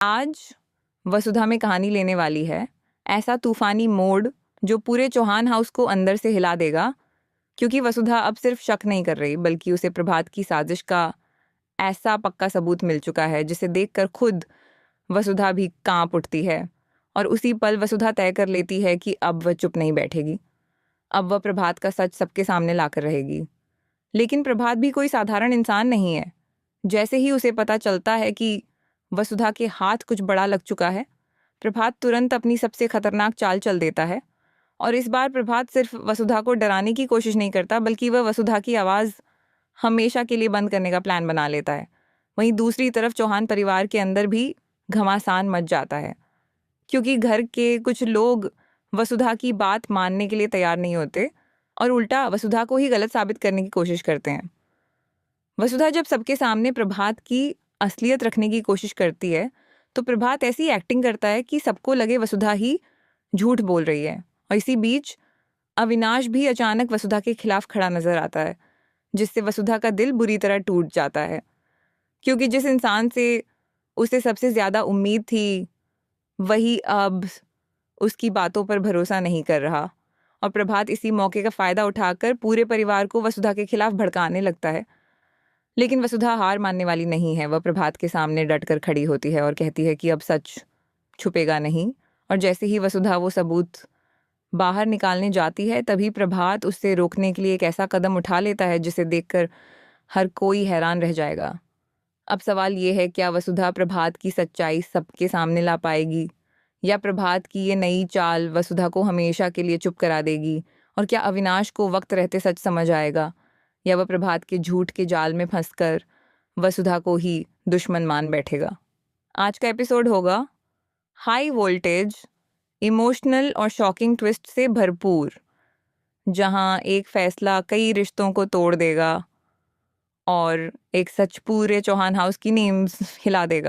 आज वसुधा में कहानी लेने वाली है ऐसा तूफानी मोड़ जो पूरे चौहान हाउस को अंदर से हिला देगा, क्योंकि वसुधा अब सिर्फ शक नहीं कर रही बल्कि उसे प्रभात की साजिश का ऐसा पक्का सबूत मिल चुका है जिसे देखकर खुद वसुधा भी कांप उठती है। और उसी पल वसुधा तय कर लेती है कि अब वह चुप नहीं बैठेगी। अब वह प्रभात का सच सबके सामने लाकर रहेगी। लेकिन प्रभात भी कोई साधारण इंसान नहीं है। जैसे ही उसे पता चलता है कि वसुधा के हाथ कुछ बड़ा लग चुका है, प्रभात तुरंत अपनी सबसे खतरनाक चाल चल देता है। और इस बार प्रभात सिर्फ वसुधा को डराने की कोशिश नहीं करता बल्कि वह वसुधा की आवाज़ हमेशा के लिए बंद करने का प्लान बना लेता है। वहीं दूसरी तरफ चौहान परिवार के अंदर भी घमासान मच जाता है, क्योंकि घर के कुछ लोग वसुधा की बात मानने के लिए तैयार नहीं होते और उल्टा वसुधा को ही गलत साबित करने की कोशिश करते हैं। वसुधा जब सबके सामने प्रभात की असलियत रखने की कोशिश करती है तो प्रभात ऐसी एक्टिंग करता है कि सबको लगे वसुधा ही झूठ बोल रही है। और इसी बीच अविनाश भी अचानक वसुधा के खिलाफ खड़ा नजर आता है, जिससे वसुधा का दिल बुरी तरह टूट जाता है, क्योंकि जिस इंसान से उसे सबसे ज्यादा उम्मीद थी वही अब उसकी बातों पर भरोसा नहीं कर रहा। और प्रभात इसी मौके का फायदा उठाकर पूरे परिवार को वसुधा के खिलाफ भड़काने लगता है। लेकिन वसुधा हार मानने वाली नहीं है। वह प्रभात के सामने डटकर खड़ी होती है और कहती है कि अब सच छुपेगा नहीं। और जैसे ही वसुधा वो सबूत बाहर निकालने जाती है तभी प्रभात उससे रोकने के लिए एक ऐसा कदम उठा लेता है जिसे देखकर हर कोई हैरान रह जाएगा। अब सवाल ये है, क्या वसुधा प्रभात की सच्चाई सबके सामने ला पाएगी, या प्रभात की ये नई चाल वसुधा को हमेशा के लिए चुप करा देगी? और क्या अविनाश को वक्त रहते सच समझ आएगा, या वह प्रभात के झूठ के जाल में फंसकर वसुधा को ही दुश्मन मान बैठेगा? आज का एपिसोड होगा हाई वोल्टेज, इमोशनल और शॉकिंग ट्विस्ट से भरपूर, जहां एक फैसला कई रिश्तों को तोड़ देगा और एक सच पूरे चौहान हाउस की नींव हिला देगा।